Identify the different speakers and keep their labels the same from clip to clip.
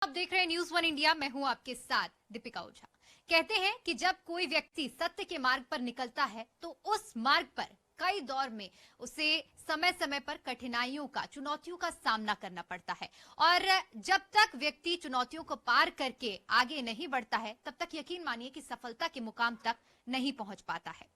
Speaker 1: आप देख रहे हैं न्यूज वन इंडिया। मैं हूं आपके साथ दीपिका ओझा। कहते हैं कि जब कोई व्यक्ति सत्य के मार्ग पर निकलता है तो उस मार्ग पर कई दौर में उसे समय समय पर कठिनाइयों का, चुनौतियों का सामना करना पड़ता है और जब तक व्यक्ति चुनौतियों को पार करके आगे नहीं बढ़ता है तब तक यकीन मानिए कि सफलता के मुकाम तक नहीं पहुंच पाता है।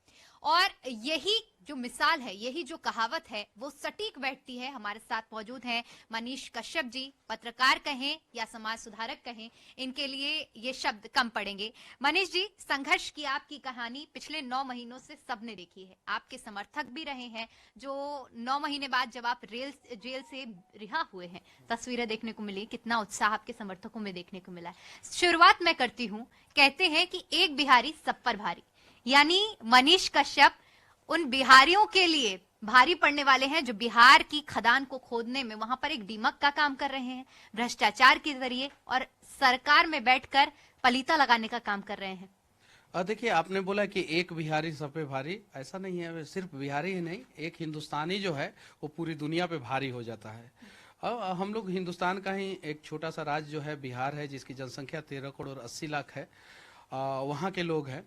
Speaker 1: और यही जो मिसाल है, यही जो कहावत है, वो सटीक बैठती है। हमारे साथ मौजूद हैं मनीष कश्यप जी, पत्रकार कहें या समाज सुधारक कहें, इनके लिए ये शब्द कम पड़ेंगे। मनीष जी, संघर्ष की आपकी कहानी पिछले 9 महीनों से सबने देखी है। आपके समर्थक भी रहे हैं जो 9 महीने बाद जब आप जेल से रिहा हुए हैं, तस्वीरें देखने को मिली, कितना उत्साह आपके समर्थकों में देखने को मिला है। शुरुआत मैं करती हूँ। कहते हैं कि एक बिहारी सब पर भारी, यानी मनीष कश्यप उन बिहारियों के लिए भारी पड़ने वाले हैं जो बिहार की खदान को खोदने में वहां पर एक दीमक का काम कर रहे हैं, भ्रष्टाचार के जरिए, और सरकार में बैठकर पलीता लगाने का काम कर रहे हैं।
Speaker 2: देखिए, आपने बोला कि एक बिहारी सब पे भारी, ऐसा नहीं है। सिर्फ बिहारी ही नहीं, एक हिंदुस्तानी जो है वो पूरी दुनिया पे भारी हो जाता है। हम लोग हिंदुस्तान का ही एक छोटा सा राज्य जो है बिहार है, जिसकी जनसंख्या 13 करोड़ 80 लाख है। वहाँ के लोग हैं।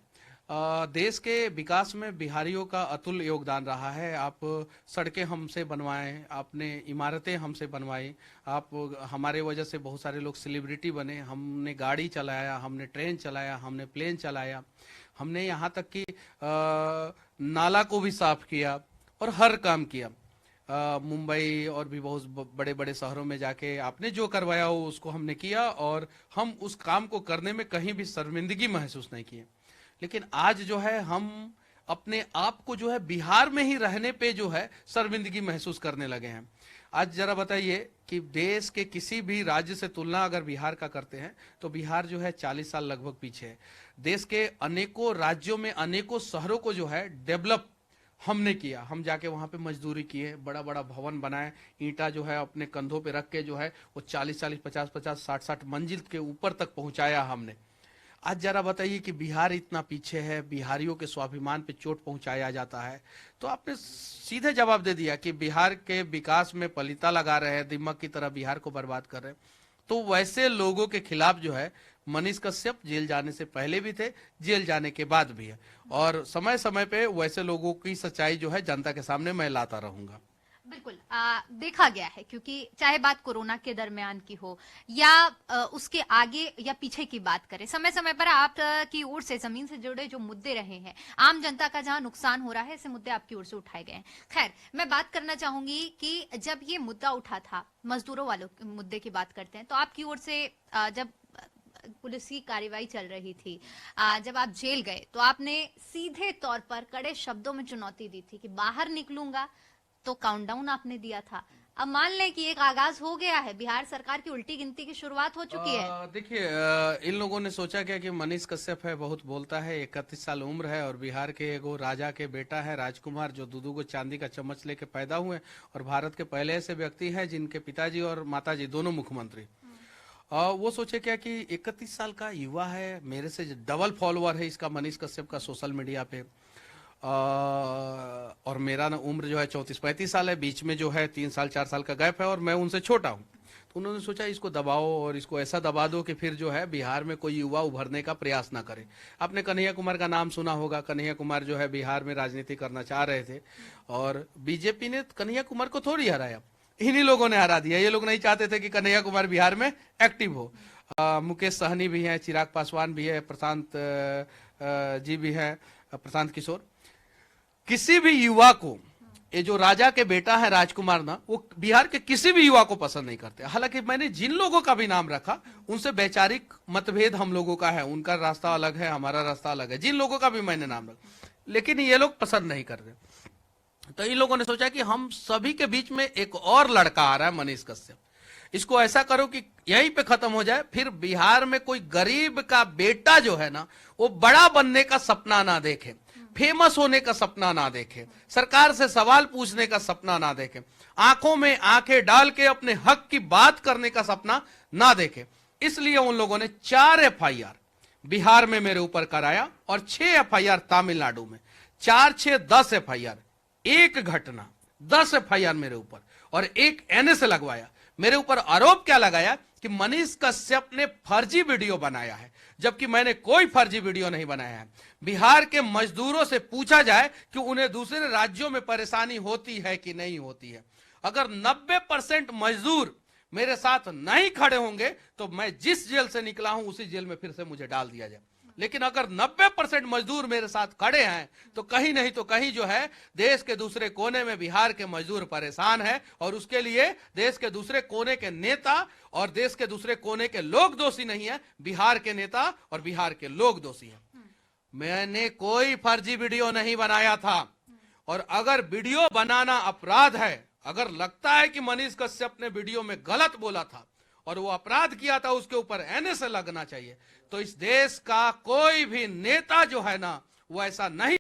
Speaker 2: देश के विकास में बिहारियों का अतुल्य योगदान रहा है। आप सड़कें हमसे बनवाएं, आपने इमारतें हमसे बनवाई, आप हमारे वजह से बहुत सारे लोग सेलिब्रिटी बने। हमने गाड़ी चलाया, हमने ट्रेन चलाया, हमने प्लेन चलाया, हमने यहाँ तक कि नाला को भी साफ किया और हर काम किया। मुंबई और भी बहुत बड़े बड़े शहरों में जाके आपने जो करवाया हो उसको हमने किया और हम उस काम को करने में कहीं भी शर्मिंदगी महसूस नहीं किए। लेकिन आज जो है हम अपने आप को जो है बिहार में ही रहने पे जो है शर्मिंदगी महसूस करने लगे हैं। आज जरा बताइए कि देश के किसी भी राज्य से तुलना अगर बिहार का करते हैं तो बिहार जो है 40 साल लगभग पीछे है। देश के अनेकों राज्यों में अनेकों शहरों को जो है डेवलप हमने किया। हम जाके वहां पे मजदूरी किए, बड़ा बड़ा भवन बनाए, ईंटा जो है अपने कंधों पे रख के जो है वो 40-40, 50-50, 60-60 मंजिल के ऊपर तक पहुंचाया हमने। आज जरा बताइए कि बिहार इतना पीछे है, बिहारियों के स्वाभिमान पे चोट पहुंचाया जाता है। तो आपने सीधे जवाब दे दिया कि बिहार के विकास में पलीता लगा रहे हैं, दीमक की तरह बिहार को बर्बाद कर रहे हैं। तो वैसे लोगों के खिलाफ जो है मनीष कश्यप जेल जाने से पहले भी थे, जेल जाने के बाद भी है, और समय समय पे वैसे लोगों की सच्चाई जो है जनता के सामने मैं लाता रहूंगा।
Speaker 1: बिल्कुल देखा गया है, क्योंकि चाहे बात कोरोना के दरमियान की हो या उसके आगे या पीछे की बात करें, समय समय पर आप की ओर से जमीन से जुड़े जो मुद्दे रहे हैं, आम जनता का जहां नुकसान हो रहा है, ऐसे मुद्दे आपकी ओर से उठाए गए हैं। खैर, मैं बात करना चाहूंगी कि जब ये मुद्दा उठा था, मजदूरों वालों मुद्दे की बात करते हैं, तो आपकी ओर से जब पुलिस की कार्रवाई चल रही थी, जब आप जेल गए तो आपने सीधे तौर पर कड़े शब्दों में चुनौती दी थी कि बाहर निकलूंगा तो काउंटडाउन आपने दिया था। अब मान लें कि एक आगाज हो गया है, बिहार सरकार की उल्टी गिनती की शुरुआत हो चुकी है।
Speaker 2: देखिए, इन लोगों ने सोचा क्या कि मनीष कश्यप है, बहुत बोलता है, 31 साल उम्र है और बिहार के एगो राजा के बेटा है राजकुमार, जो दो को चांदी का चम्मच लेके पैदा हुए और भारत के पहले ऐसे व्यक्ति हैं जिनके पिताजी और माताजी दोनों मुख्यमंत्री। वो सोचे क्या कि 31 साल का युवा है, मेरे से डबल फॉलोअर है इसका, मनीष कश्यप का, सोशल मीडिया पे। और मेरा ना उम्र जो है 34-35 साल है, बीच में जो है 3 साल 4 साल का गैप है और मैं उनसे छोटा हूँ। तो उन्होंने सोचा इसको दबाओ और इसको ऐसा दबा दो कि फिर जो है बिहार में कोई युवा उभरने का प्रयास ना करे। आपने कन्हैया कुमार का नाम सुना होगा। कन्हैया कुमार जो है बिहार में राजनीति करना चाह रहे थे और बीजेपी ने कन्हैया कुमार को थोड़ी हराया, इन्हीं लोगों ने हरा दिया। ये लोग नहीं चाहते थे कि कन्हैया कुमार बिहार में एक्टिव हो। मुकेश सहनी भी हैं, चिराग पासवान भी है, प्रशांत जी भी है, प्रशांत किशोर। किसी भी युवा को, ये जो राजा के बेटा है राजकुमार ना, वो बिहार के किसी भी युवा को पसंद नहीं करते। हालांकि मैंने जिन लोगों का भी नाम रखा उनसे वैचारिक मतभेद हम लोगों का है, उनका रास्ता अलग है, हमारा रास्ता अलग है, जिन लोगों का भी मैंने नाम रखा, लेकिन ये लोग पसंद नहीं कर रहे। तो इन लोगों ने सोचा कि हम सभी के बीच में एक और लड़का आ रहा है, मनीष कश्यप, इसको ऐसा करो कि यहीं पे खत्म हो जाए, फिर बिहार में कोई गरीब का बेटा जो है ना, वो बड़ा बनने का सपना ना देखे, फेमस होने का सपना ना देखे, सरकार से सवाल पूछने का सपना ना देखे, आंखों में आंखें डाल के अपने हक की बात करने का सपना ना देखे। इसलिए उन लोगों ने 4 FIR बिहार में मेरे ऊपर कराया और 6 FIR तमिलनाडु में। 4-6 10 FIR, एक घटना 10 FIR मेरे ऊपर और एक NA से लगवाया। मेरे ऊपर आरोप क्या लगाया कि कि मनीष कश्यप ने फर्जी वीडियो बनाया है, जबकि मैंने कोई फर्जी वीडियो नहीं बनाया है। बिहार के मजदूरों से पूछा जाए कि उन्हें दूसरे राज्यों में परेशानी होती है कि नहीं होती है। अगर 90% मजदूर मेरे साथ नहीं खड़े होंगे तो मैं जिस जेल से निकला हूं उसी जेल में फिर से मुझे डाल दिया जाए। लेकिन अगर 90% मजदूर मेरे साथ खड़े हैं तो कहीं नहीं तो कहीं जो है देश के दूसरे कोने में बिहार के मजदूर परेशान है, और उसके लिए देश के दूसरे कोने के नेता और देश के दूसरे कोने के लोग दोषी नहीं है, बिहार के नेता और बिहार के लोग दोषी हैं। मैंने कोई फर्जी वीडियो नहीं बनाया था, और अगर वीडियो बनाना अपराध है, अगर लगता है कि मनीष कश्यप ने वीडियो में गलत बोला था और वो अपराध किया था, उसके ऊपर एनएसए लगना चाहिए। तो इस देश का कोई भी नेता जो है ना वो ऐसा नहीं